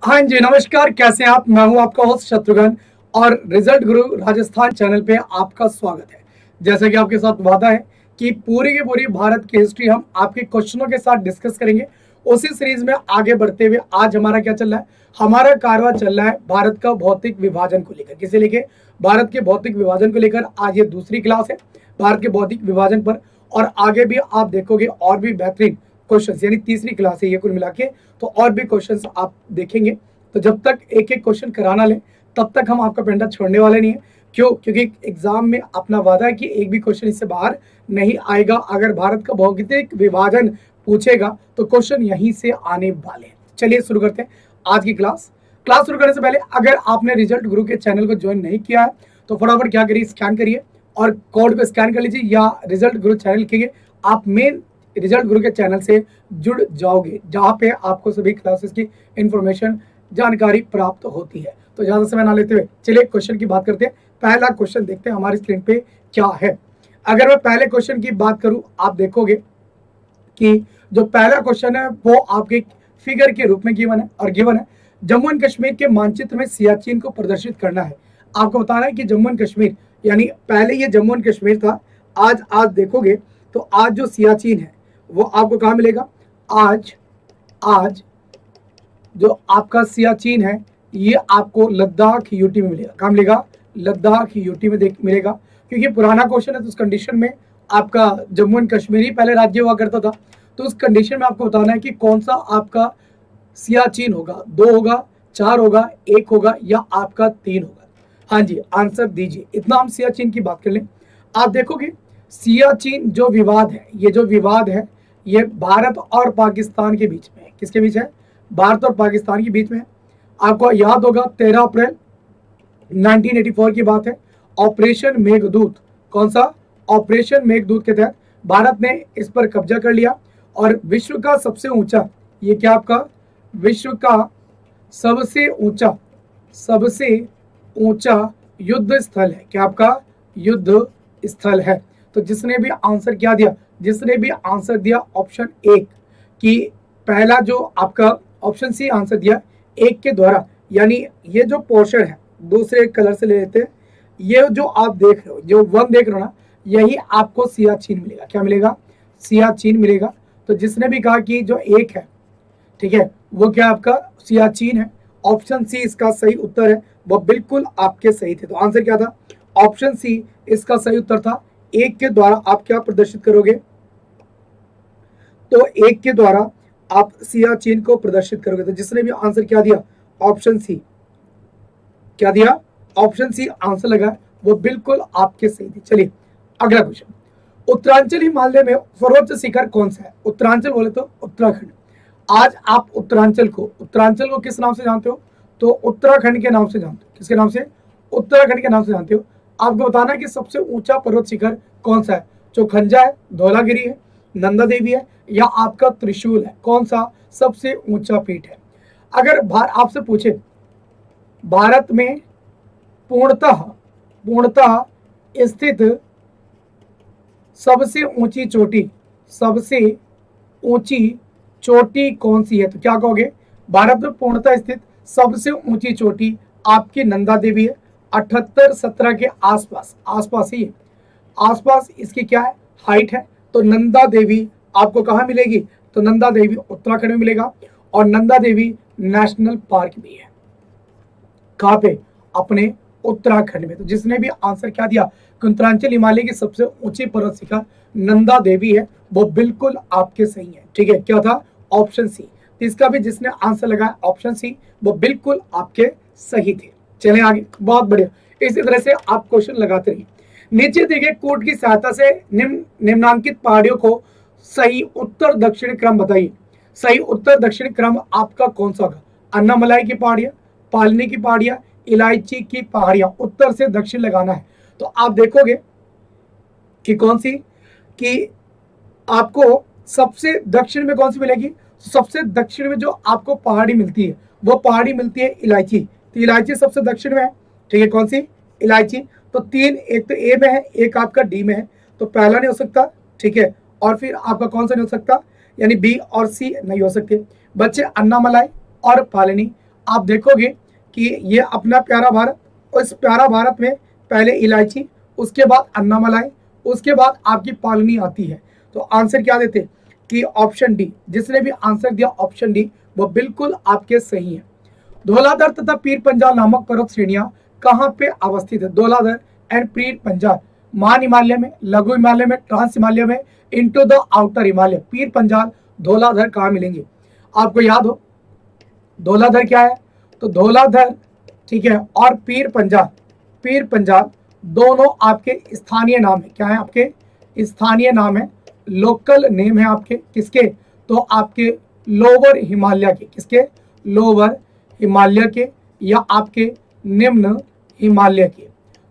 हाँ जी, नमस्कार। कैसे हैं आप? मैं हूं आपका होस्ट शत्रुघ्न और रिजल्ट गुरु राजस्थान चैनल पे आपका स्वागत है। जैसा कि आपके साथ वादा है कि पूरी की पूरी भारत की हिस्ट्री हम आपके क्वेश्चनों के साथ डिस्कस करेंगे। उसी सीरीज में आगे बढ़ते हुए आज हमारा क्या चल रहा है? हमारा कारवां चल रहा है भारत का भौतिक विभाजन को लेकर। किसे लेके? भारत के भौतिक विभाजन को लेकर। आज ये दूसरी क्लास है भारत के भौतिक विभाजन पर, और आगे भी आप देखोगे और भी बेहतरीन क्वेश्चंस, यानी तीसरी क्लास है ये कुल मिला के, तो और भी क्वेश्चंस आप देखेंगे। तो जब तक एक एक क्वेश्चन कराना ले तब तक हम आपका पेंडा छोड़ने वाले नहीं है। क्यों? क्योंकि एग्जाम में अपना वादा है कि एक भी क्वेश्चन इससे बाहर नहीं आएगा। अगर भारत का भौगोलिक विभाजन पूछेगा तो क्वेश्चन यहीं से आने वाले हैं। चलिए शुरू करते हैं आज की क्लास शुरू करने से पहले अगर आपने रिजल्ट गुरु के चैनल को ज्वाइन नहीं किया है तो फटाफट क्या करिए, स्कैन करिए और कोड को स्कैन कर लीजिए, या रिजल्ट गुरु चैनल के आप मेन रिजल्ट गुरु के चैनल से जुड़ जाओगे, जहां पे आपको सभी क्लासेस की इंफॉर्मेशन जानकारी प्राप्त होती है। तो ज्यादा समय ना लेते हुए चलिए क्वेश्चन की बात करते हैं। पहला क्वेश्चन देखते हैं हमारी स्क्रीन पे क्या है। अगर मैं पहले क्वेश्चन की बात करूं, आप देखोगे कि जो पहला क्वेश्चन है वो आपके फिगर के रूप में गिवन है, और गिवन है जम्मू एंड कश्मीर के मानचित्र में सियाचिन को प्रदर्शित करना है। आपको बताना है कि जम्मू एंड कश्मीर, यानी पहले ये जम्मू एंड कश्मीर था, आज देखोगे तो आज जो सियाचिन है वो आपको कहाँ मिलेगा? आज जो आपका सियाचिन है ये आपको लद्दाख यूटी में मिलेगा। कहाँ मिलेगा? लद्दाख यूटी में मिलेगा, क्योंकि पुराना क्वेश्चन है तो उस कंडीशन में आपका जम्मू एंड कश्मीर ही पहले राज्य हुआ करता था। तो उस कंडीशन में आपको बताना है कि कौन सा आपका सियाचिन होगा, 2 होगा, 4 होगा, 1 होगा, या आपका 3 होगा। हाँ जी, आंसर दीजिए। इतना हम सियाचिन की बात कर लें। आप देखोगे सियाचिन जो विवाद है, ये जो विवाद है ये भारत और पाकिस्तान के बीच में है। किसके बीच है? भारत और पाकिस्तान के बीच में है। आपको याद होगा 13 अप्रैल 1984 की बात है। ऑपरेशन मेघदूत, कौन सा? ऑपरेशन मेघदूत के तहत भारत ने इस पर कब्जा कर लिया, और विश्व का सबसे ऊंचा, ये क्या आपका विश्व का सबसे ऊंचा युद्ध स्थल है। क्या आपका युद्ध स्थल है? तो जिसने भी आंसर क्या दिया, जिसने भी आंसर दिया ऑप्शन 1 कि पहला जो आपका ऑप्शन सी आंसर दिया 1 के द्वारा, यानी ये जो पोर्शन है दूसरे कलर से ले लेते हैं, ये जो आप देख रहे हो, जो 1 देख रहे हो ना, यही आपको सियाचिन मिलेगा। क्या मिलेगा? सियाचिन मिलेगा। तो जिसने भी कहा कि जो 1 है, ठीक है, वो क्या आपका सियाचिन है। ऑप्शन सी इसका सही उत्तर है, वो बिल्कुल आपके सही थे। तो आंसर क्या था? ऑप्शन सी इसका सही उत्तर था। 1 के द्वारा आप क्या प्रदर्शित करोगे? तो 1 के द्वारा आप सियाचिन को प्रदर्शित करोगे। तो जिसने भी आंसर क्या दिया? Option C. क्या दिया? ऑप्शन सी आंसर लगा, वो बिल्कुल आपके सही थे। चलिए अगला क्वेश्चन। उत्तरांचल हिमालय में सर्वोच्च शिखर कौन सा है? उत्तरांचल बोले तो उत्तराखंड। आज आप उत्तरांचल को किस नाम से जानते हो? तो उत्तराखंड के नाम से जानते हो। किसके नाम से? उत्तराखंड के नाम से जानते हो। आपको बताना है कि सबसे ऊंचा पर्वत शिखर कौन सा है? चोखंजा है, धौलागिरी है, नंदा देवी है, या आपका त्रिशूल है? कौन सा सबसे ऊंचा पीठ है? अगर आपसे पूछे भारत में पूर्णतः स्थित सबसे ऊंची चोटी कौन सी है, तो क्या कहोगे? भारत में पूर्णतः स्थित सबसे ऊंची चोटी आपकी नंदा देवी है। 78-17 के आसपास ही है, आसपास इसकी क्या है? हाइट है। तो नंदा देवी आपको कहाँ मिलेगी? तो नंदा देवी उत्तराखंड में मिलेगा, और नंदा देवी नेशनल पार्क भी है। कहाँ पे? अपने उत्तराखंड में। तो जिसने भी आंसर क्या दिया कि उत्तरांचल हिमालय की सबसे ऊंची पर्वत शिखर नंदा देवी है, वो बिल्कुल आपके सही है। ठीक है, क्या था? Option C. तो इसका भी जिसने आंसर लगाया ऑप्शन सी, वो बिल्कुल आपके सही थे। चलें आगे, बहुत बढ़िया। इसी तरह से आप क्वेश्चन लगाते रहिए। नीचे दिए गए कोड की सहायता से निम्नांकित पहाड़ियों को सही उत्तर दक्षिण क्रम बताइए। सही उत्तर दक्षिण क्रम आपका कौन सा होगा? अन्नामलाई की पहाड़ियां, पालनी की पहाड़ियां, इलायची की पहाड़ियां। उत्तर से दक्षिण लगाना है। तो आप देखोगे कि कौन सी, कि आपको सबसे दक्षिण में कौन सी मिलेगी? सबसे दक्षिण में जो आपको पहाड़ी मिलती है वो पहाड़ी मिलती है इलायची। तो इलायची सबसे दक्षिण में है। ठीक है, कौन सी? इलायची। तो 3, एक तो ए में है, एक आपका डी में है, तो पहला नहीं हो सकता। ठीक है, और फिर आपका कौन सा नहीं हो सकता? यानी बी और सी नहीं हो सकते। बच्चे अन्नामलाई और पालनी, आप देखोगे कि ये अपना प्यारा भारत, और इस प्यारा भारत में पहले इलायची, उसके बाद अन्नामलाई, उसके बाद आपकी पालनी आती है। तो आंसर क्या देते कि ऑप्शन डी। जिसने भी आंसर दिया ऑप्शन डी वो बिल्कुल आपके सही है। धौलाधर तथा पीर पंजाल नामक पर्वत श्रेणियां कहाँ पे अवस्थित है? धौलाधर एंड पीर पंजाल महान हिमालय में, लघु हिमालय में, ट्रांस हिमालय में, into the outer Himalaya. Pir Panjal Dhauladhar कहाँ मिलेंगे? आपको याद हो धौलाधर क्या है? तो धौलाधर, ठीक है, और पीर पंजाल दोनों आपके स्थानीय नाम है। क्या है? आपके स्थानीय नाम है, लोकल नेम है आपके। किसके? तो आपके लोअर हिमालय के। किसके? लोअर हिमालय के या आपके निम्न हिमालय के।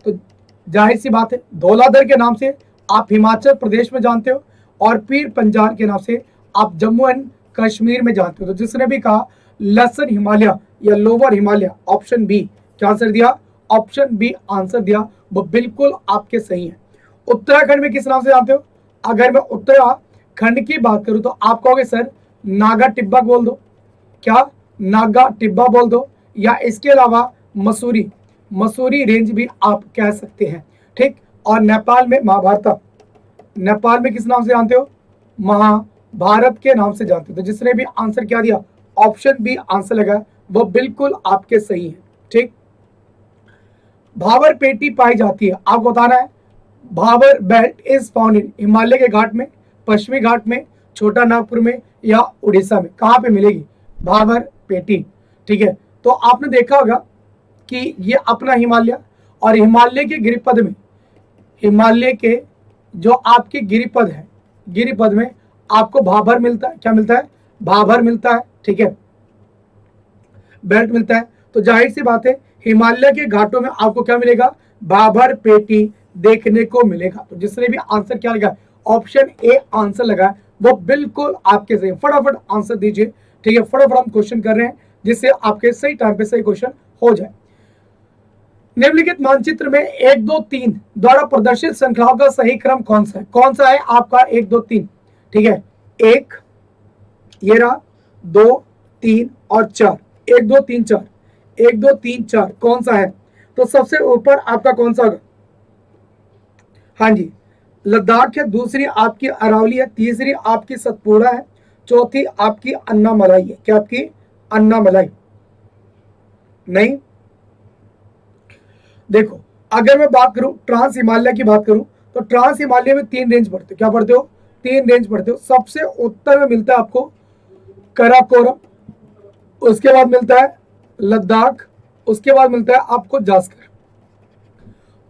तो जाहिर सी बात है धौलाधर के नाम से आप हिमाचल प्रदेश में जानते हो और पीर पंजाल के नाम से आप जम्मू एंड कश्मीर में जानते हो। तो जिसने भी कहा लेसर हिमालय या लोअर हिमालय, ऑप्शन बी क्या आंसर दिया? ऑप्शन बी आंसर दिया, वो बिल्कुल आपके सही है। उत्तराखंड में किस नाम से जानते हो? अगर मैं उत्तराखंड की बात करूं तो आप कहोगे सर नागा टिब्बा बोल दो। क्या? नागा टिब्बा बोल दो, या इसके अलावा मसूरी रेंज भी आप कह सकते हैं। ठीक। और नेपाल में महाभारत, नेपाल में किस नाम से जानते हो? महाभारत के नाम से जानते हो। तो जिसने भी आंसर क्या दिया? ऑप्शन बी आंसर लगा, वो बिल्कुल आपके सही है। ठीक। भाबर पेटी पाई जाती है, आपको बताना है। Bhabar belt is found in Himalaya के घाट में, पश्चिमी घाट में, छोटा नागपुर में या उड़ीसा में। कहाँ पे मिलेगी भाबर पेटी? ठीक है। तो आपने देखा होगा कि ये अपना हिमालय, और हिमालय के गिरिपद में, हिमालय के जो आपके गिरिपद है, गिरिपद में आपको भाबर मिलता है। क्या मिलता है? भाबर मिलता है। ठीक है, बेल्ट मिलता है। तो जाहिर सी बात है हिमालय के घाटों में आपको क्या मिलेगा? भाबर पेटी देखने को मिलेगा। तो जिसने भी आंसर क्या लगा? ऑप्शन ए आंसर लगा, वो बिल्कुल आपके सही। फटाफट आंसर दीजिए। ठीक है, फटाफट हम क्वेश्चन कर रहे हैं जिससे आपके सही टाइम पे सही क्वेश्चन हो जाए। निम्नलिखित मानचित्र में 1 2 3 द्वारा प्रदर्शित श्रृंखलाओं का सही क्रम कौन सा है? कौन सा है आपका 1 2 3? ठीक है, 1 ये रहा, 2 3 और 4। 1 2 3 4, 1 2 3 4 कौन सा है? तो सबसे ऊपर आपका कौन सा होगा? हाँ जी, लद्दाख है। दूसरी आपकी अरावली है। तीसरी आपकी सतपुड़ा है। चौथी आपकी अन्नामलाई है। क्या आपकी? अन्नामलाई नहीं। देखो अगर मैं बात करूं ट्रांस हिमालय की बात करूं तो ट्रांस हिमालय में 3 रेंज पड़ते हो। क्या पढ़ते हो? 3 रेंज पढ़ते हो। सबसे उत्तर में मिलता है आपको कराकोरम, उसके बाद मिलता है लद्दाख, उसके बाद मिलता है आपको जास्कर।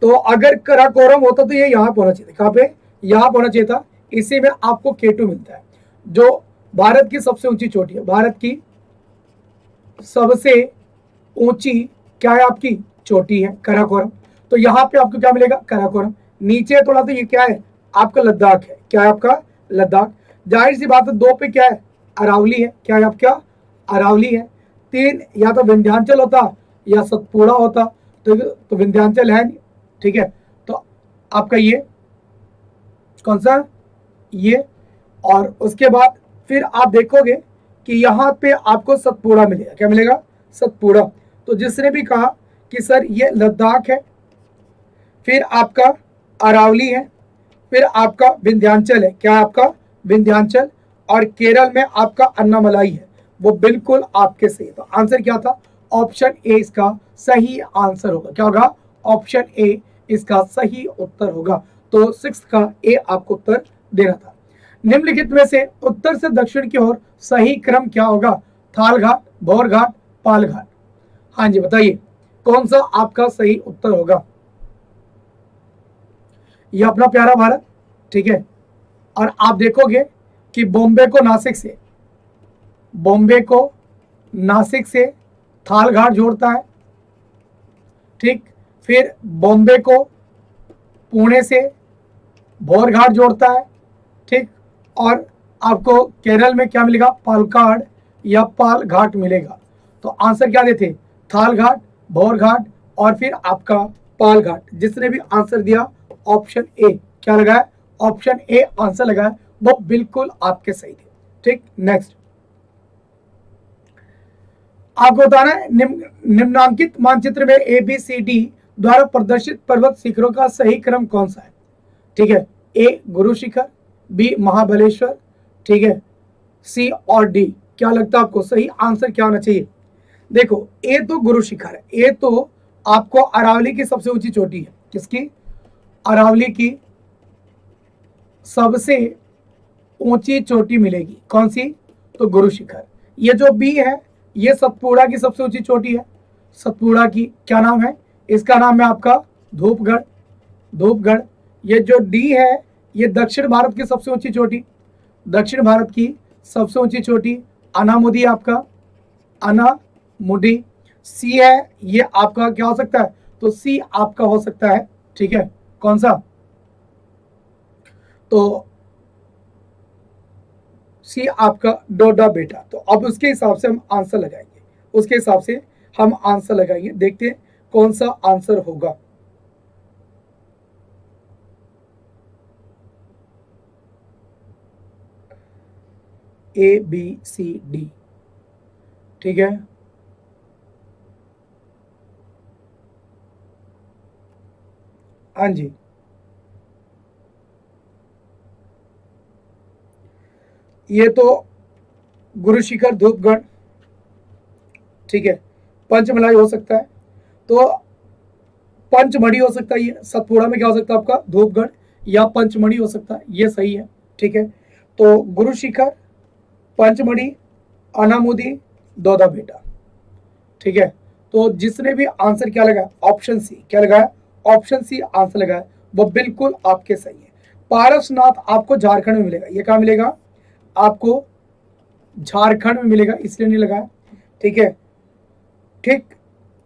तो अगर कराकोरम होता तो ये यहाँ पर होना चाहिए था। कहाँ पे? यहाँ पर होना चाहिए था। इसी में आपको K2 मिलता है, जो भारत की सबसे ऊंची चोटी है। भारत की सबसे ऊंची क्या है? आपकी चोटी है कराकोरम। तो यहाँ पे आपको क्या मिलेगा? कराकोरम। नीचे थोड़ा तो ये क्या है? आपका लद्दाख है। क्या है आपका? लद्दाख। जाहिर सी बात है 2 पे क्या है? अरावली है। क्या है आपका? अरावली है। 3 या तो विंध्याचल होता या सतपुड़ा होता, तो विंध्याचल है नहीं। ठीक है, तो आपका ये कौन सा? ये। और उसके बाद फिर आप देखोगे कि यहाँ पे आपको सतपुड़ा मिलेगा। क्या मिलेगा? सतपुड़ा। तो जिसने भी कहा कि सर ये लद्दाख है, फिर आपका अरावली है, फिर आपका विंध्याचल है। क्या आपका? विंध्याचल। और केरल में आपका अन्नामलाई है, वो बिल्कुल आपके सही। तो आंसर क्या था? ऑप्शन ए इसका सही आंसर होगा। क्या होगा? ऑप्शन ए इसका सही उत्तर होगा। तो 6 का ए आपको उत्तर देना था। निम्नलिखित में से उत्तर से दक्षिण की ओर सही क्रम क्या होगा? थाल घाट, भौर घाट, पाल घाट। हाँ जी बताइए कौन सा आपका सही उत्तर होगा? ये अपना प्यारा भारत, ठीक है। और आप देखोगे कि बॉम्बे को नासिक से थाल घाट जोड़ता है। ठीक, फिर बॉम्बे को पुणे से भौर घाट जोड़ता है। ठीक, और आपको केरल में क्या मिलेगा? पालक्काड या पाल घाट मिलेगा। तो आंसर क्या देते? थाल घाट, भौर घाट और फिर आपका पाल घाट। जिसने भी आंसर दिया ऑप्शन ए क्या लगा है? ऑप्शन ए आंसर लगा है, वो बिल्कुल आपके सही थे। ठीक, नेक्स्ट आपको बताना है निम्नांकित मानचित्र में ABCD द्वारा प्रदर्शित पर्वत शिखरों का सही क्रम कौन सा है? ठीक है, A गुरु शिखर, B महाबलेश्वर, ठीक है, C और D। क्या लगता है आपको सही आंसर क्या होना चाहिए? देखो A तो गुरु शिखर है, A तो आपको अरावली की सबसे ऊंची चोटी है। किसकी? अरावली की सबसे ऊंची चोटी मिलेगी, कौन सी? तो गुरु शिखर। ये जो B है ये सतपुड़ा की सबसे ऊंची चोटी है। सतपुड़ा की क्या नाम है? इसका नाम है आपका धूपगढ़। धूपगढ़। ये जो D है ये दक्षिण भारत की सबसे ऊंची चोटी, दक्षिण भारत की सबसे ऊंची चोटी अनामुदी, आपका अनामुदी। C है ये आपका क्या हो सकता है? तो C आपका हो सकता है, ठीक है, कौन सा? तो C आपका डोडा बेटा। तो अब उसके हिसाब से हम आंसर लगाएंगे, उसके हिसाब से हम आंसर लगाएंगे, देखते हैं कौन सा आंसर होगा। ABCD, ठीक है। हाँ जी, ये तो गुरु शिखर धूपगढ़, ठीक है। पंचमलाई हो सकता है, तो पंचमढ़ी हो सकता है। ये सतपुड़ा में क्या हो सकता है आपका? धूपगढ़ या पंचमढ़ी हो सकता है, ये सही है, ठीक है। तो गुरु शिखर, पंचमढ़ी, अनामुदी, दौदा बेटा, ठीक है। तो जिसने भी आंसर क्या लगाया? Option C. क्या लगाया? ऑप्शन सी आंसर लगाया, वो बिल्कुल आपके सही है। पारसनाथ आपको झारखंड में मिलेगा। ये कहाँ मिलेगा? आपको झारखंड में मिलेगा, इसलिए नहीं लगाया, ठीक है। ठीक,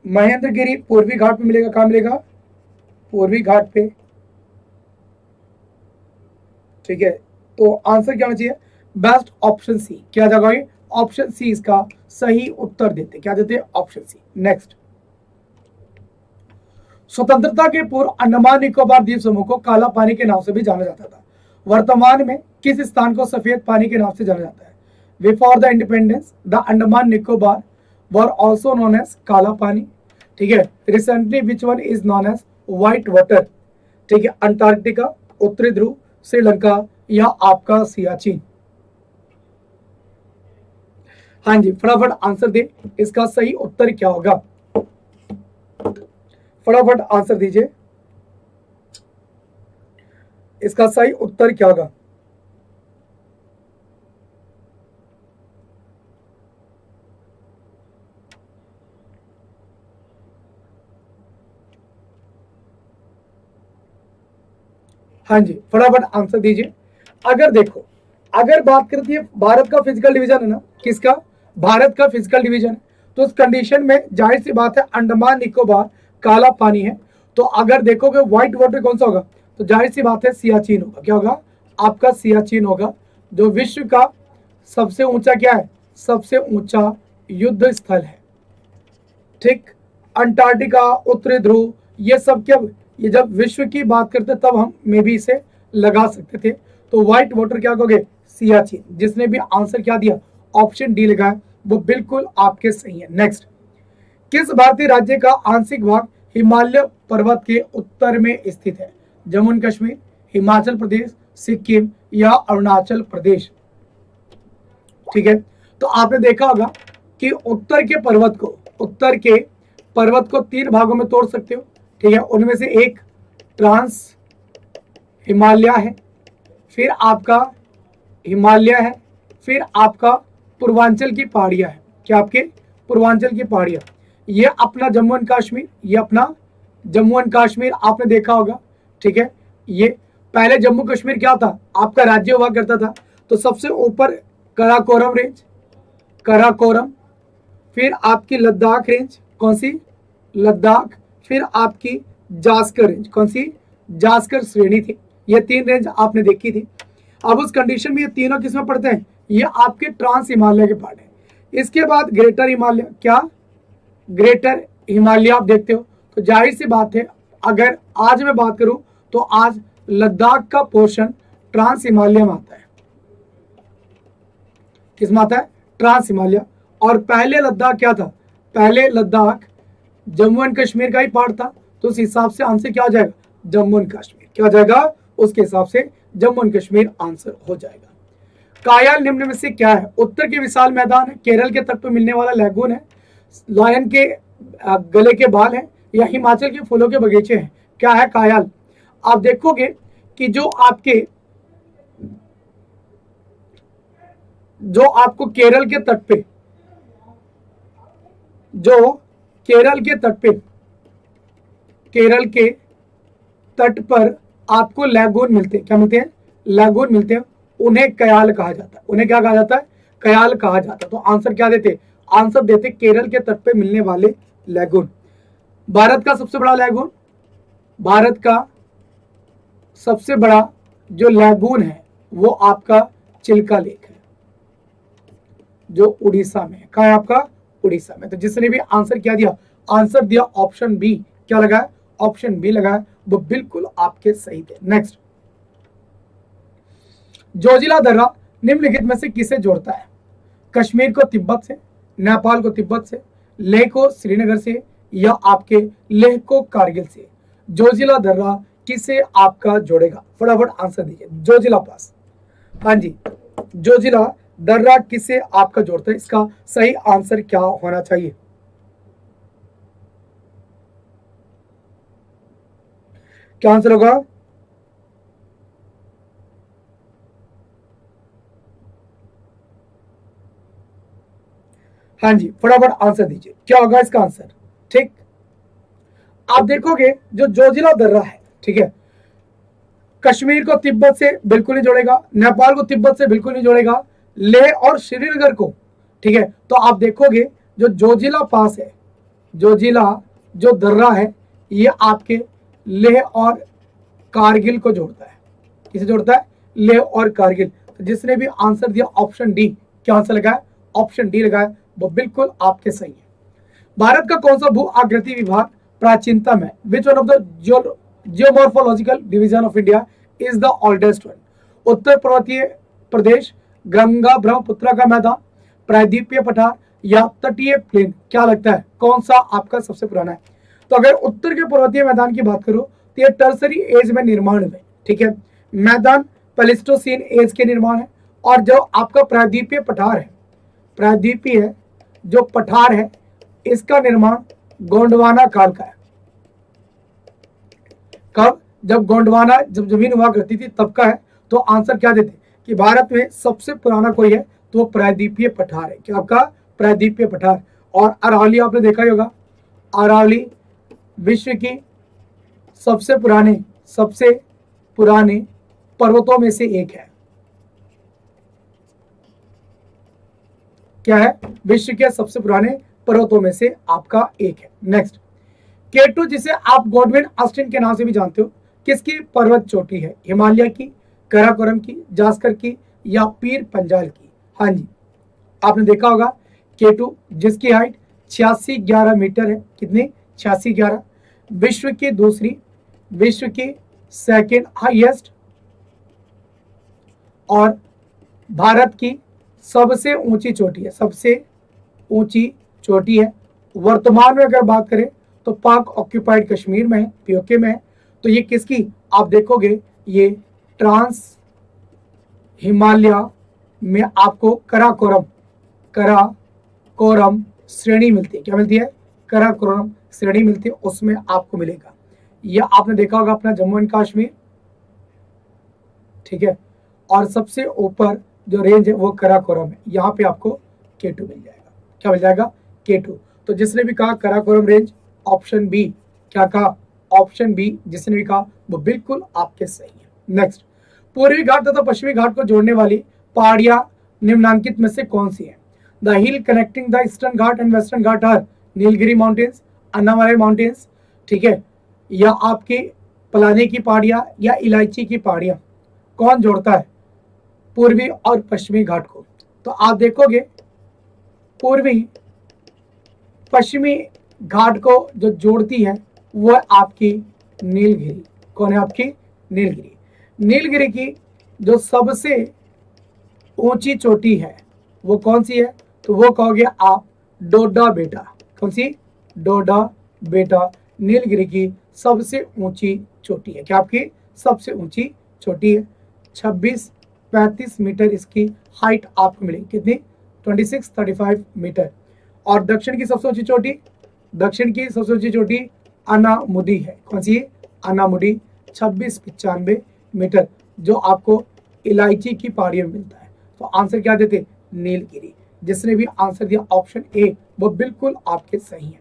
महेंद्रगिरी पूर्वी घाट पे मिलेगा। कहाँ मिलेगा? पूर्वी घाट पे, ठीक है। तो आंसर क्या होना चाहिए? Best option C. क्या जगह? ऑप्शन सी इसका सही उत्तर देते। क्या देते? Option C. नेक्स्ट, स्वतंत्रता के पूर्व अंडमान निकोबार द्वीप समूह को काला पानी के नाम से भी जाना जाता था। वर्तमान में किस स्थान को सफेद पानी के नाम से जाना जाता है? Before the independence the Andaman Nicobar were also known as Kala Pani, ठीक है। Recently which one is known as white water, ठीक है। अंटार्कटिका, उत्तरी ध्रुव, श्रीलंका या आपका सियाचिन? हाँ जी, फटाफट आंसर दे, इसका सही उत्तर क्या होगा? फटाफट आंसर दीजिए, इसका सही उत्तर क्या होगा? हाँ जी, फटाफट आंसर दीजिए। अगर देखो, अगर बात करती है भारत का फिजिकल डिवीजन है ना, किसका? भारत का फिजिकल डिवीजन है, तो उस कंडीशन में जाहिर सी बात है अंडमान निकोबार काला पानी है। तो अगर देखोगे व्हाइट वाटर कौन सा होगा? तो जाहिर सी बात है सियाचिन होगा। क्या होगा? आपका सियाचिन होगा, जो विश्व का सबसे ऊंचा क्या है? सबसे ऊंचा युद्ध स्थल है, ठीक। अंटार्कटिका, उत्तरी ध्रुव, ये सब क्या, ये जब विश्व की बात करते तब हम मे भी इसे लगा सकते थे। तो व्हाइट वाटर क्या कहोगे? सियाचिन। जिसने भी आंसर क्या दिया? ऑप्शन डी लगाया, वो बिल्कुल आपके सही है। नेक्स्ट, किस भारतीय राज्य का आंशिक भाग हिमालय पर्वत के उत्तर में स्थित है? जम्मू एंड कश्मीर, हिमाचल प्रदेश, सिक्किम या अरुणाचल प्रदेश? ठीक है, तो आपने देखा होगा कि उत्तर के पर्वत को 3 भागों में तोड़ सकते हो, ठीक है। उनमें से एक ट्रांस हिमालय है, फिर आपका हिमालय है, फिर आपका पूर्वांचल की पहाड़ियां है। क्या? आपके पूर्वांचल की पहाड़ियां। ये अपना जम्मू एंड कश्मीर, ये अपना जम्मू एंड कश्मीर आपने देखा होगा, ठीक है। ये पहले जम्मू कश्मीर क्या था? आपका राज्य हुआ करता था। तो सबसे ऊपर कराकोरम रेंज, कराकोरम, फिर आपकी लद्दाख रेंज, कौन सी? लद्दाख, फिर आपकी जास्कर रेंज, कौन सी? जास्कर श्रेणी थी। ये 3 रेंज आपने देखी थी। अब उस कंडीशन में ये तीनों किसमें पड़ते हैं? ये आपके ट्रांस हिमालय के पार्ट है। इसके बाद ग्रेटर हिमालय, क्या? ग्रेटर हिमालय आप देखते हो। तो जाहिर सी बात है, अगर आज मैं बात करूं तो आज लद्दाख का पोर्शन ट्रांस हिमालय में आता है। किस में आता है? ट्रांस हिमालय। और पहले लद्दाख क्या था, पहले लद्दाख जम्मू एंड कश्मीर का ही पार्ट था, तो उस हिसाब से आंसर क्या हो जाएगा, जम्मू एंड कश्मीर। क्या हो जाएगा, उसके हिसाब से जम्मू एंड कश्मीर आंसर हो जाएगा। कायल निम्न में से क्या है, उत्तर के विशाल मैदान है, केरल के तट पर मिलने वाला लैगून है, लायन के गले के बाल है, या हिमाचल के फूलों के बगीचे हैं। क्या है कायल। आप देखोगे कि जो आपको केरल के तट पे, जो केरल के तट पर आपको लैगून मिलते हैं, क्या मिलते हैं, लैगून मिलते हैं, उन्हें कयाल कहा जाता है। उन्हें क्या कहा जाता है, कयाल कहा जाता है। तो आंसर क्या देते, आंसर देते केरल के तट पे मिलने वाले लैगून। भारत का सबसे बड़ा लैगून, भारत का सबसे बड़ा जो लैगून है वो आपका चिल्का लेक है, जो उड़ीसा में है। कहाँ है आपका, उड़ीसा में। तो जिसने भी आंसर क्या दिया, आंसर दिया ऑप्शन बी, क्या लगा है, ऑप्शन बी लगा है, वो बिल्कुल आपके सही थे। नेक्स्ट, जोजिला दर्रा निम्नलिखित में से किसे जोड़ता है, कश्मीर को तिब्बत से, नेपाल को तिब्बत से, लेह को श्रीनगर से, या आपके लेह को कारगिल से। जोजिला दर्रा किसे आपका जोड़ेगा, फटाफट आंसर दीजिए। जोजिला पास, हाँ जी, जोजिला दर्रा किसे आपका जोड़ता है, इसका सही आंसर क्या होना चाहिए। क्या आंसर होगा, हाँ जी, फटाफट आंसर दीजिए, क्या होगा इसका आंसर। ठीक, आप देखोगे जो जोजिला दर्रा है, ठीक है, कश्मीर को तिब्बत से बिल्कुल नहीं जोड़ेगा, नेपाल को तिब्बत से बिल्कुल नहीं जोड़ेगा, लेह और श्रीनगर को, ठीक है। तो आप देखोगे जो जोजिला पास है, जोजिला जो दर्रा है, ये आपके लेह और कारगिल को जोड़ता है। किसे जोड़ता है, लेह और कारगिल। तो जिसने भी आंसर दिया ऑप्शन डी, क्या आंसर लगा है, ऑप्शन डी लगा है, वो बिल्कुल आपके सही है। भारत का कौन सा भू आकृति विभाग प्राचीनतम है, which one of the geomorphological division of India is the oldest one. उत्तर पर्वतीय प्रदेश, गंगा ब्रह्मपुत्र का मैदान, प्रायद्वीपीय पठार, या तटीय प्लेन। क्या लगता है कौन सा आपका सबसे पुराना है। तो अगर उत्तर के पर्वतीय मैदान की बात करो तो ये टर्सरी एज में निर्माण हुए, ठीक है, मैदान प्लेस्टोसीन एज के निर्माण है। और जो आपका प्रायद्वीपीय पठार है, प्रायद्वीपीय जो पठार है, इसका निर्माण गोंडवाना काल का है। कब, जब गोंडवाना जब जमीन हुआ करती थी तब का है। तो आंसर क्या देते कि भारत में सबसे पुराना कोई है तो प्रायद्वीपीय पठार है। क्या आपका, प्रायद्वीपीय पठार। और अरावली आपने देखा ही होगा, अरावली विश्व की सबसे पुराने पर्वतों में से एक है। क्या है, विश्व के सबसे पुराने पर्वतों में से आपका एक है। नेक्स्ट, केटू जिसे आप गॉडविन ऑस्टिन के नाम से भी जानते हो, किसकी पर्वत चोटी है, हिमालय की, काराकोरम की, जास्कर की, या पीर पंजाल की। हाँ जी, आपने देखा होगा केटू जिसकी हाइट 8611 मीटर है। कितनी, 8611। विश्व की सेकेंड हाईएस्ट और भारत की सबसे ऊंची चोटी है, सबसे ऊंची चोटी है। वर्तमान में अगर बात करें तो पाक ऑक्यूपाइड कश्मीर में है, पीओके में है। तो ये किसकी, आप देखोगे ये ट्रांस हिमालय में आपको कराकोरम श्रेणी मिलती है। क्या मिलती है, कराकोरम श्रेणी मिलती है, उसमें आपको मिलेगा। यह आपने देखा होगा अपना जम्मू एंड कश्मीर, ठीक है, और सबसे ऊपर जो रेंज है वो कराकोरम है। यहाँ पे आपको केटू मिल जाएगा। क्या मिल जाएगा, केटू। तो जिसने भी कहा कराकोरम रेंज, ऑप्शन बी, क्या कहा, ऑप्शन बी जिसने भी कहा वो बिल्कुल आपके सही है। नेक्स्ट, पूर्वी घाट तथा पश्चिमी घाट को जोड़ने वाली पहाड़ियां निम्नलिखित में से कौन सी है। The hill connecting the eastern Ghat and western Ghat are Nilgiri mountains, Annamalai mountains, ठीक है, या आपकी पलानी की पहाड़ियां, या इलायची की पहाड़ियां। कौन जोड़ता है पूर्वी और पश्चिमी घाट को। तो आप देखोगे पूर्वी पश्चिमी घाट को जो जोड़ती है वो आपकी नीलगिरी। कौन है आपकी, नीलगिरी। नीलगिरी की जो सबसे ऊंची चोटी है वो कौन सी है, तो वो कहोगे आप डोडा बेटा। कौन सी? डोडा बेटा नीलगिरी की सबसे ऊंची चोटी है। क्या आपकी सबसे ऊंची चोटी है। 26-35 मीटर इसकी हाइट आपको मिलेगी। कितनी? 26-35 मीटर। और दक्षिण की सबसे ऊंची चोटी, दक्षिण की सबसे ऊंची चोटी अनामुदी है। कौन सी? अनामुदी 26-95 मीटर, जो आपको इलायची की पहाड़ियों में मिलता है। तो आंसर क्या देते? नीलगिरी। जिसने भी आंसर दिया ऑप्शन ए वो बिल्कुल आपके सही है।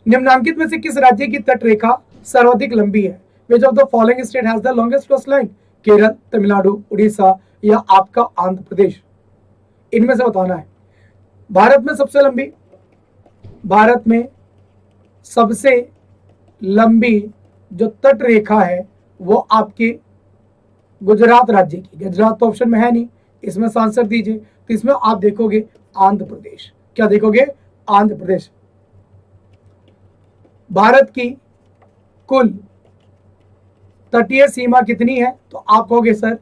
निम्नांकित में से किस राज्य की तट रेखा सर्वाधिक लंबी है? Which of the following state has the longest coast line? Kerala, Tamil Nadu, Orissa या आपका आंध्र प्रदेश? इनमें से बताना है। भारत में सबसे लंबी, भारत में सबसे लंबी जो तट रेखा है वो आपके गुजरात राज्य की। गुजरात तो ऑप्शन में है नहीं, इसमें आंसर दीजिए। तो इसमें आप देखोगे आंध्र प्रदेश। क्या देखोगे? आंध्र प्रदेश। भारत की कुल तटीय सीमा कितनी है? तो आप कहोगे सर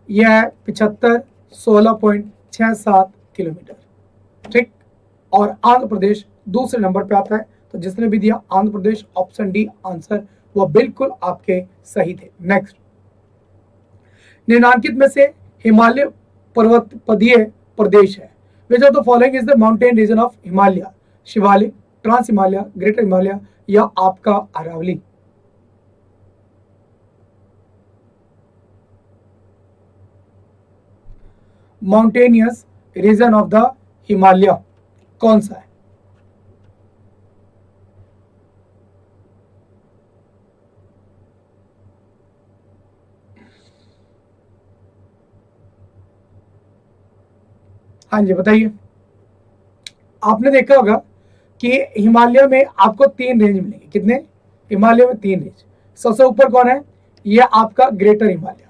यह है 75-16.67 किलोमीटर। ठीक। और आंध्र प्रदेश दूसरे नंबर पे आता है। तो जिसने भी दिया Andhra Pradesh option D answer वो बिल्कुल आपके सही थे। नेक्स्ट, निम्नांकित में से हिमालय पर्वत पदीय प्रदेश है। Which of the following is the mountain region of Himalaya? Shivalik, trans Himalaya, greater Himalaya या आपका Aravalli? Mountainous region of the Himalaya कौन सा है? हाँ जी बताइए। आपने देखा होगा कि हिमालय में आपको 3 रेंज मिलेंगे। कितने? हिमालय में 3 रेंज। सबसे ऊपर कौन है? ये आपका ग्रेटर हिमालय।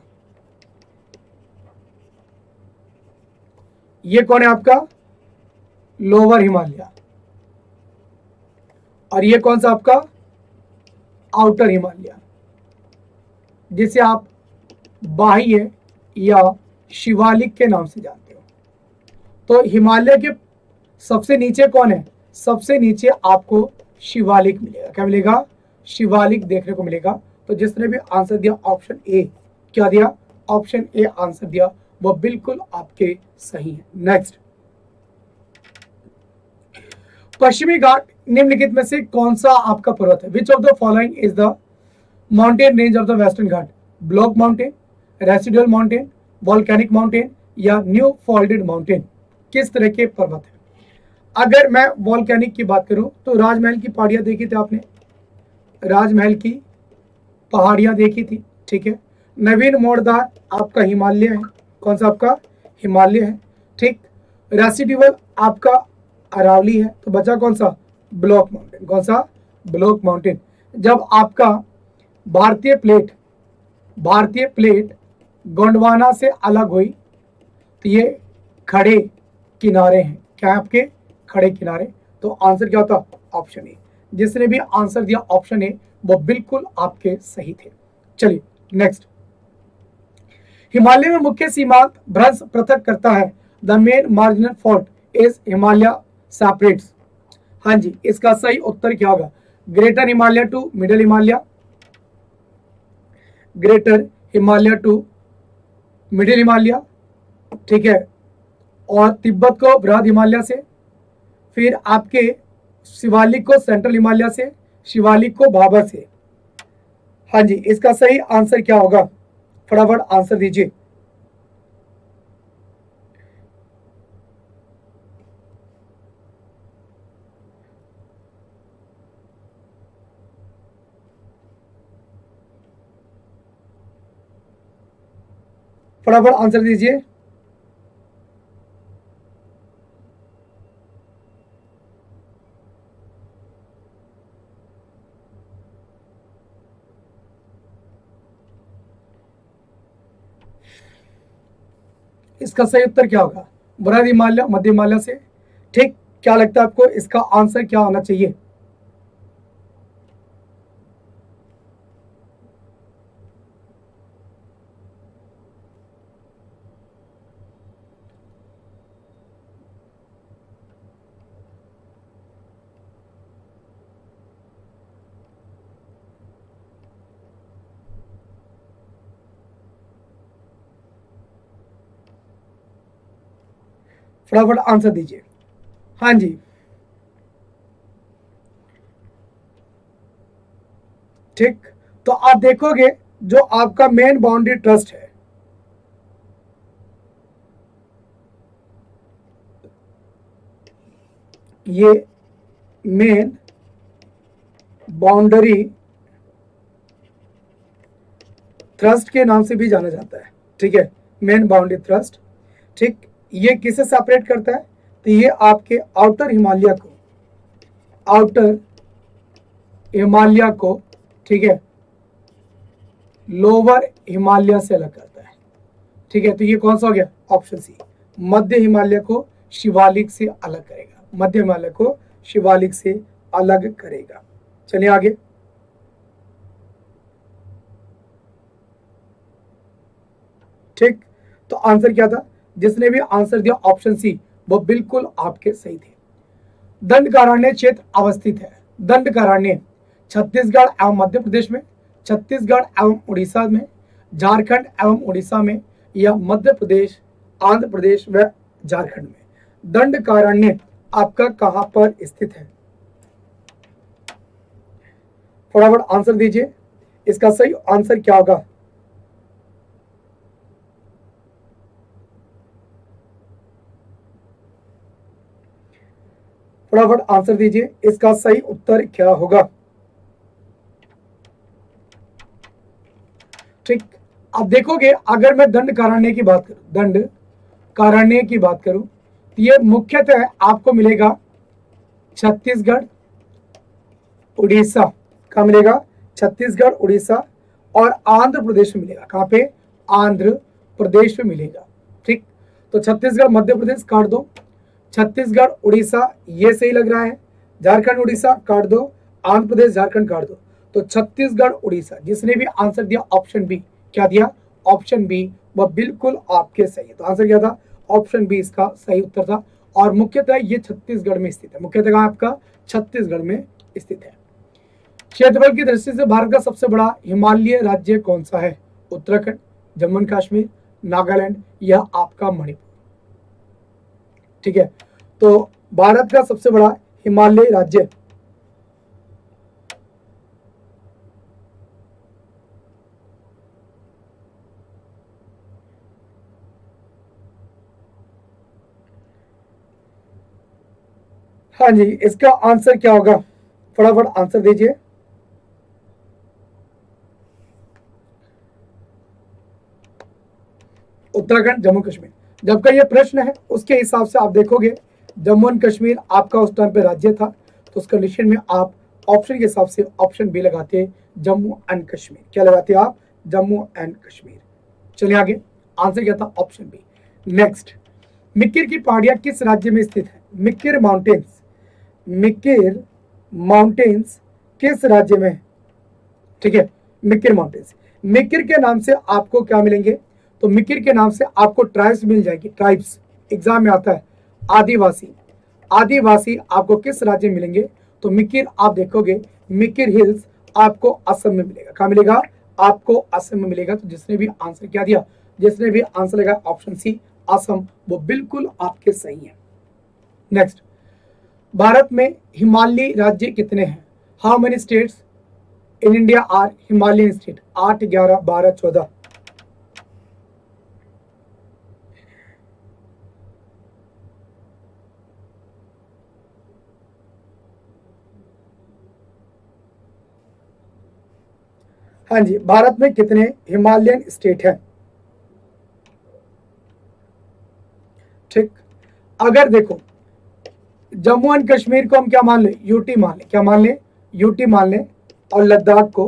ये कौन है? आपका लोअर हिमालय। और ये कौन सा? आपका आउटर हिमालय, जिसे आप बाह्य या शिवालिक के नाम से जानते हो। तो हिमालय के सबसे नीचे कौन है? सबसे नीचे आपको शिवालिक मिलेगा। क्या मिलेगा? शिवालिक देखने को मिलेगा। तो जिसने भी आंसर दिया ऑप्शन ए, क्या दिया? ऑप्शन ए आंसर दिया, वो बिल्कुल आपके सही है। नेक्स्ट, पश्चिमी घाट निम्नलिखित में से कौन सा आपका पर्वत है? Which of the following is the mountain range of the western Ghat? Block mountain, residual mountain, volcanic mountain या न्यू फोल्डेड माउंटेन? किस तरह के पर्वत है? अगर मैं वॉल्केनिक की बात करूं तो राजमहल की पहाड़ियां देखी थी आपने, राजमहल की पहाड़ियां देखी थी। ठीक है। नवीन मोड़दार आपका हिमालय है। कौन सा? आपका हिमालय है। ठीक। रेसिडुअल आपका अरावली है। तो बचा कौन सा? Block mountain. कौन सा? Block mountain. जब आपका भारतीय प्लेट गोंडवाना से अलग हुई तो ये खड़े किनारे हैं। क्या है आपके? खड़े किनारे। तो आंसर क्या होता? Option A. जिसने भी आंसर दिया ऑप्शन ए वो बिल्कुल आपके सही थे। चलिए नेक्स्ट, हिमालय में मुख्य सीमांत भ्रंश पृथक करता है। The main marginal fault is Himalaya separates. हाँ जी, इसका सही उत्तर क्या होगा? Greater Himalaya to middle Himalaya, greater Himalaya to middle Himalaya, ठीक है, और तिब्बत को बृहद हिमालय से, फिर आपके शिवालिक को सेंट्रल हिमालय से, शिवालिक को भाबर से। हाँ जी, इसका सही आंसर क्या होगा? फटाफट आंसर दीजिए। फटाफट आंसर दीजिए। इसका सही उत्तर क्या होगा? बृहद हिमालय, मध्य हिमालय से। ठीक। क्या लगता है आपको इसका आंसर क्या होना चाहिए? फटाफट आंसर दीजिए। हाँ जी, ठीक। तो आप देखोगे जो आपका मेन बाउंड्री ट्रस्ट है, ये मेन बाउंड्री ट्रस्ट के नाम से भी जाना जाता है, ठीक है, मेन बाउंड्री ट्रस्ट। ठीक, ये किसे सेपरेट करता है? तो ये आपके आउटर हिमालय को, ठीक है, लोअर हिमालय से अलग करता है, ठीक है। तो ये कौन सा हो गया? ऑप्शन सी, मध्य हिमालय को शिवालिक से अलग करेगा, मध्य हिमालय को शिवालिक से अलग करेगा। चलिए आगे। ठीक, तो आंसर क्या था? जिसने भी आंसर दिया ऑप्शन सी, वो बिल्कुल आपके सही थे। दंडकारण्य क्षेत्र अवस्थित है। दंडकारण्य छत्तीसगढ़ एवं मध्य प्रदेश में, छत्तीसगढ़ एवं उड़ीसा में, झारखंड एवं उड़ीसा में, या मध्य प्रदेश, आंध्र प्रदेश व झारखंड में। दंडकारण्य आपका कहां पर स्थित है? फटाफट आंसर दीजिए, इसका सही आंसर क्या होगा? फटाफट आंसर दीजिए, इसका सही उत्तर क्या होगा? ठीक, अब देखोगे अगर मैं दंडकारण्य की बात करूं, दंडकारण्य की बात करूं, तो ये मुख्यतः आपको मिलेगा छत्तीसगढ़, उड़ीसा का मिलेगा, छत्तीसगढ़, उड़ीसा और आंध्र प्रदेश में मिलेगा। कहां पे? आंध्र प्रदेश में मिलेगा। ठीक, तो छत्तीसगढ़, मध्य प्रदेश काट दो, छत्तीसगढ़, उड़ीसा ये सही लग रहा है, झारखंड, उड़ीसा काट दो, आंध्र प्रदेश, झारखंड काट दो। तो छत्तीसगढ़, उड़ीसा, जिसने भी आंसर दिया ऑप्शन बी, क्या दिया? ऑप्शन बी, वह बिल्कुल आपके सही है। तो आंसर क्या था? ऑप्शन बी इसका सही उत्तर था। और मुख्यतः ये छत्तीसगढ़ में स्थित है, मुख्यतः आपका छत्तीसगढ़ में स्थित है। क्षेत्रफल की दृष्टि से भारत का सबसे बड़ा हिमालय राज्य कौन सा है? उत्तराखंड, जम्मू एंड कश्मीर, नागालैंड या आपका मणिपुर। ठीक है, तो भारत का सबसे बड़ा हिमालय राज्य हाँ जी, इसका आंसर क्या होगा? फटाफट आंसर दीजिए। उत्तराखंड, जम्मू कश्मीर। जबकि ये प्रश्न है उसके हिसाब से आप देखोगे जम्मू एंड कश्मीर आपका उस टाइम पे राज्य था, तो उस कंडीशन में आप ऑप्शन के हिसाब से ऑप्शन बी लगाते, जम्मू एंड कश्मीर। क्या लगाते आप? जम्मू एंड कश्मीर। चलिए आगे, आंसर क्या था? Option B. नेक्स्ट, मिक्किर की पहाड़ियां किस राज्य में स्थित है? मिक्किर माउंटेन्स किस राज्य में? ठीक है, मिक्किर माउंटेन्स। मिक्किर के नाम से आपको क्या मिलेंगे? तो मिक्किर के नाम से आपको ट्राइब्स मिल जाएगी, ट्राइब्स एग्जाम में आता है। आदिवासी आपको किस राज्य में मिलेंगे? तो मिक्किर आप देखोगे, मिक्किर हिल्स आपको असम में मिलेगा। कहां मिलेगा? आपको असम में मिलेगा। तो जिसने भी आंसर क्या दिया, जिसने भी आंसर लगा ऑप्शन सी असम, वो बिल्कुल आपके सही है। नेक्स्ट, भारत में हिमालयी राज्य कितने हैं? How many states in India are Himalayan state? 8, 11, 12, 14। हाँ जी, भारत में कितने हिमालयन स्टेट हैं? ठीक, अगर देखो जम्मू एंड कश्मीर को हम क्या मान ले? यूटी मान ले। क्या मान ले? यूटी मान ले। और लद्दाख को,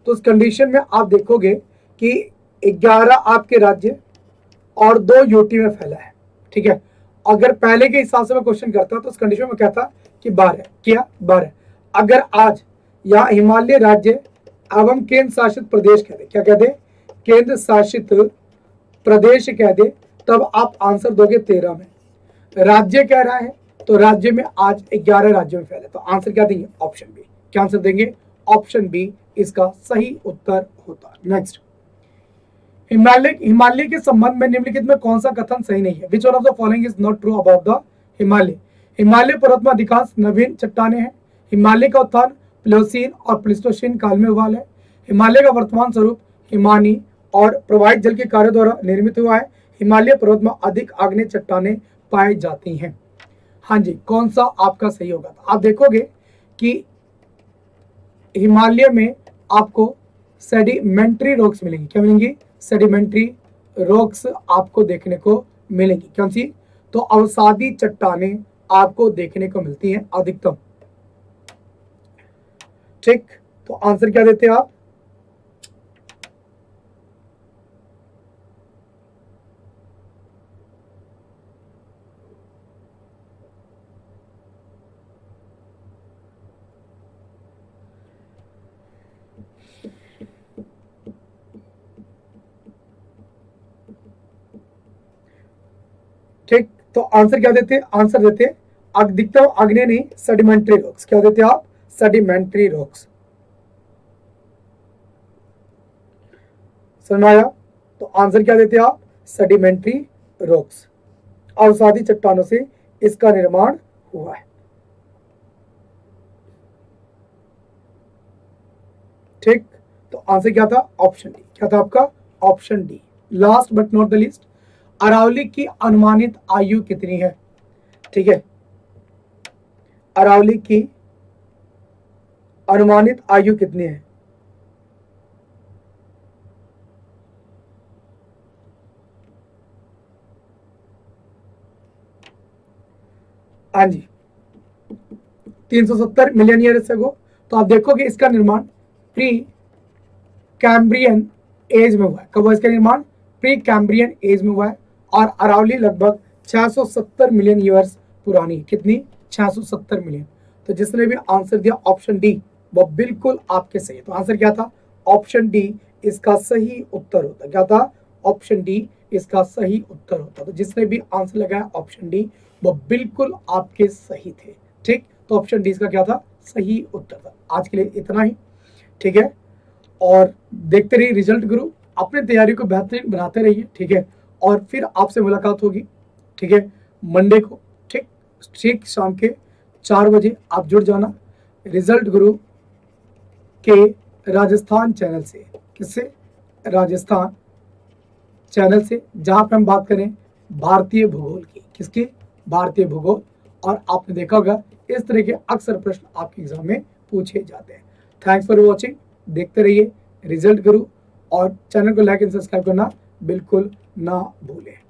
तो उस कंडीशन में आप देखोगे कि 11 आपके राज्य और 2 यूटी में फैला है। ठीक है, अगर पहले के हिसाब से मैं क्वेश्चन करता तो उस कंडीशन में कहता कि 12। क्या 12? अगर आज यहाँ हिमालय राज्य एवं केंद्र शासित प्रदेश कह दे, क्या कह दे? केंद्र शासित प्रदेश कह दे, तब आप आंसर दोगे 13 में। राज्य कह रहा है तो राज्य में आज 11 राज्यों में फैले, तो आंसर क्या देंगे? Option B. क्या आंसर देंगे? ऑप्शन बी इसका सही उत्तर होता। नेक्स्ट, हिमालय के संबंध में निम्नलिखित में कौन सा कथन सही नहीं है? Which one of the following is not true about the Himalaya? Himalaya पर्वत में अधिकांश नवीन चट्टाने हैं। हिमालय का उत्थान प्लेओसीन और प्लीस्टोसीन काल में हुआ है। हिमालय का वर्तमान स्वरूप हिमानी और प्रवाहित जल के कार्य द्वारा निर्मित हुआ है। हिमालय पर्वत में अधिक आग्नेय चट्टाने पाई जाती हैं। हाँ जी, कौन सा आपका सही होगा? तो आप देखोगे कि हिमालय में आपको सेडिमेंट्री रॉक्स मिलेंगी। क्या मिलेंगी? सेडिमेंट्री रॉक्स आपको देखने को मिलेंगी। कौन सी? तो अवसादी चट्टाने आपको देखने को मिलती हैं अधिकतम। ठीक, तो आंसर क्या देते हैं आप? ठीक, तो आंसर क्या देते हैं? आंसर देते हैं अधिकतम आग्नेय नहीं, सेडिमेंट्री रॉक्स। क्या देते हैं आप? Sedimentary rocks. समझ आया? तो आंसर क्या देते हैं आप? Sedimentary rocks. अवसादी चट्टानों से इसका निर्माण हुआ है। ठीक, तो आंसर क्या था? Option D. क्या था आपका? Option D. Last but not the least, Aravalli की अनुमानित आयु कितनी है? ठीक है, अरावली की अनुमानित आयु कितनी है? हाँ जी, 370 मिलियन ईयर्स अगो। तो आप देखोगे इसका निर्माण प्री कैम्ब्रियन एज में हुआ है। कब हुआ इसका निर्माण? प्री कैम्ब्रियन एज में हुआ है। और अरावली लगभग 670 मिलियन ईयर्स पुरानी। कितनी? 670 मिलियन। तो जिसने भी आंसर दिया ऑप्शन डी, वो बिल्कुल आपके सही है। तो आंसर क्या था? ऑप्शन डी इसका सही उत्तर होता। क्या था? ऑप्शन डी इसका सही उत्तर होता। तो जिसने भी आंसर लगाया ऑप्शन डी, वो बिल्कुल आपके सही थे। ठीक, तो ऑप्शन डी इसका क्या था? सही उत्तर था। आज के लिए इतना ही। ठीक है, और देखते रहिए रिजल्ट गुरु, अपनी तैयारी को बेहतरीन बनाते रहिए। ठीक है, और फिर आपसे मुलाकात होगी। ठीक है, मंडे को ठीक शाम के 4 बजे आप जुड़ जाना रिजल्ट गुरु के राजस्थान चैनल से। किससे? राजस्थान चैनल से, जहां पे हम बात करें भारतीय भूगोल की। किसकी? भारतीय भूगोल। और आपने देखा होगा इस तरह के अक्सर प्रश्न आपके एग्जाम में पूछे जाते हैं। Thanks for watching. देखते रहिए रिजल्ट गुरु, और चैनल को लाइक एंड सब्सक्राइब करना बिल्कुल ना भूलें।